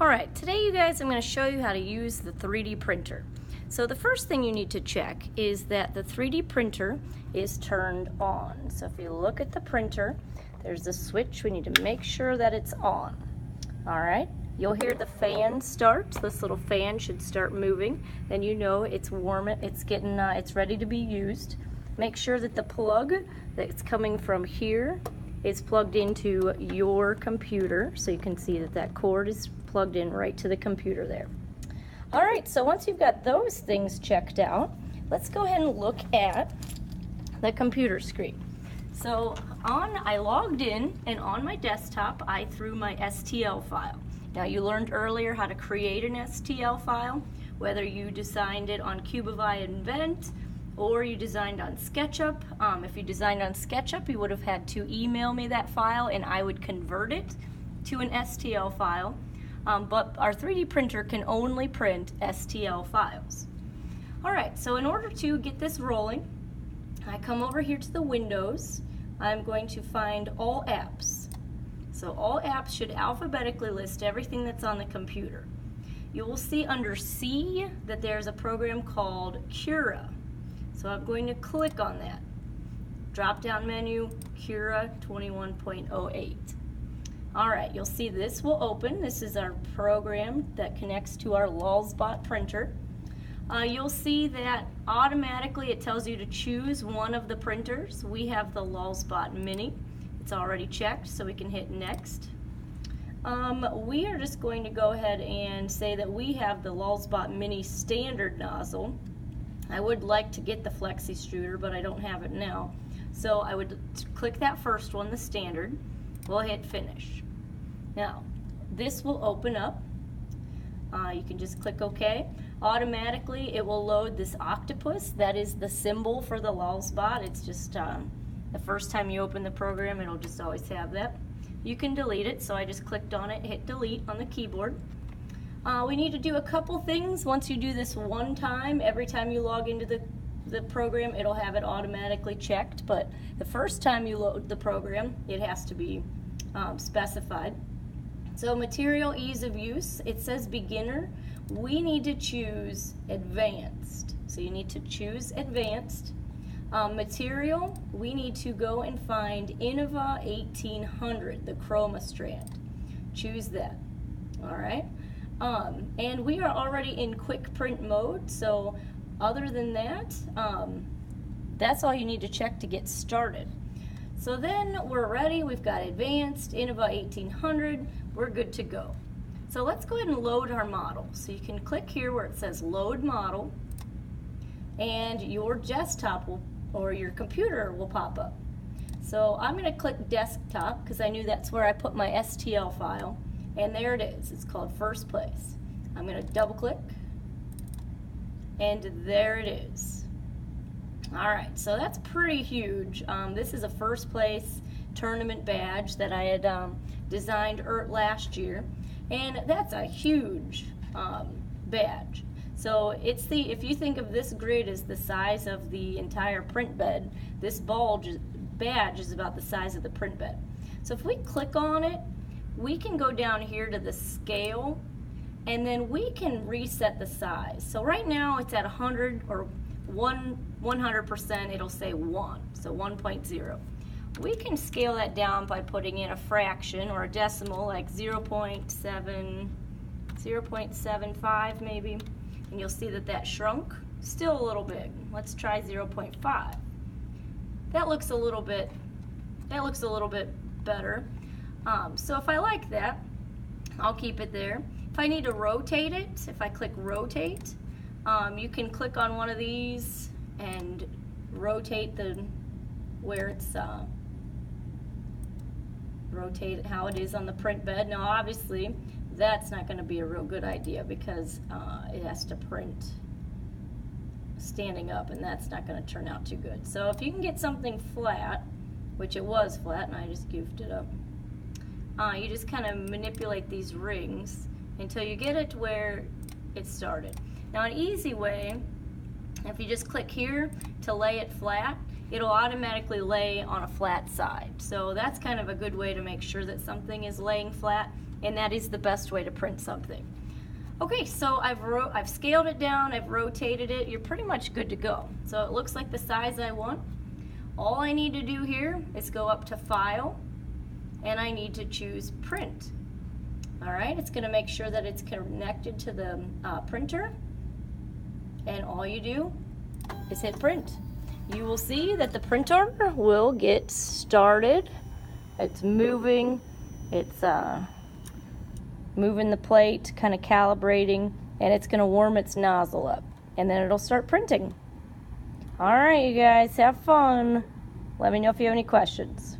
Alright, today you guys, I'm going to show you how to use the 3D printer. So the first thing you need to check is that the 3D printer is turned on. So if you look at the printer, there's a switch. We need to make sure that it's on. Alright, you'll hear the fan start. This little fan should start moving. Then you know it's warm, it's ready to be used. Make sure that the plug that's coming from here is plugged into your computer, so you can see that that cord is plugged in right to the computer there. Alright, so once you've got those things checked out, let's go ahead and look at the computer screen. So I logged in, and on my desktop I threw my STL file. Now you learned earlier how to create an STL file, whether you designed it on Cubify Invent or you designed on SketchUp. If you designed on SketchUp, you would have had to email me that file and I would convert it to an STL file. But our 3D printer can only print STL files. Alright, so in order to get this rolling, I come over here to the Windows. I'm going to find All Apps. So All Apps should alphabetically list everything that's on the computer. You will see under C that there's a program called Cura. So I'm going to click on that. Drop down menu, Cura 21.08. Alright, you'll see this will open. This is our program that connects to our Lulzbot printer. You'll see that automatically it tells you to choose one of the printers. We have the Lulzbot Mini. It's already checked, so we can hit next. We are just going to go ahead and say that we have the Lulzbot Mini standard nozzle. I would like to get the Flexi extruder, but I don't have it now. So I would click that first one, the standard. We'll hit finish. Now, this will open up. You can just click OK. Automatically, it will load this octopus. That is the symbol for the Lulzbot. It's just the first time you open the program, it'll just always have that. You can delete it, so I just clicked on it, hit delete on the keyboard. We need to do a couple things. Once you do this one time, every time you log into the program, it'll have it automatically checked, but the first time you load the program, it has to be specified. So material ease of use, it says beginner. We need to choose advanced. So you need to choose advanced. Material, we need to go and find Innova 1800, the chroma strand. Choose that. Alright. And we are already in quick print mode, so other than that, that's all you need to check to get started. So then we're ready. We've got advanced, Innova 1800, we're good to go. So let's go ahead and load our model. So you can click here where it says load model, and your desktop will, or your computer will pop up. So I'm going to click desktop because I knew that's where I put my STL file. And there it is. It's called First Place. I'm going to double click, and there it is. Alright, so that's pretty huge. This is a First Place tournament badge that I had designed last year, and that's a huge badge. So it's if you think of this grid as the size of the entire print bed, this badge is about the size of the print bed. So if we click on it, we can go down here to the scale, and then we can reset the size. So right now it's at 100 or 100%, it'll say 1, so 1.0. We can scale that down by putting in a fraction or a decimal like 0.75 maybe, and you'll see that that shrunk. Still a little big. Let's try 0.5. That looks a little bit better. So if I like that, I'll keep it there. If I need to rotate it, if I click rotate, you can click on one of these and rotate where it's rotate it how it is on the print bed. Now obviously that's not going to be a real good idea because it has to print standing up, and that's not going to turn out too good. So if you can get something flat, which it was flat and I just goofed it up, you just kind of manipulate these rings until you get it to where it started. Now an easy way, if you just click here to lay it flat, it'll automatically lay on a flat side. So that's kind of a good way to make sure that something is laying flat, and that is the best way to print something. Okay, so I've scaled it down, I've rotated it, you're pretty much good to go. So it looks like the size I want. All I need to do here is go up to File, and I need to choose Print. All right, it's gonna make sure that it's connected to the printer, and all you do is hit Print. You will see that the printer will get started. It's moving, it's moving the plate, kind of calibrating, and it's going to warm its nozzle up, and then it'll start printing. All right, you guys, have fun. Let me know if you have any questions.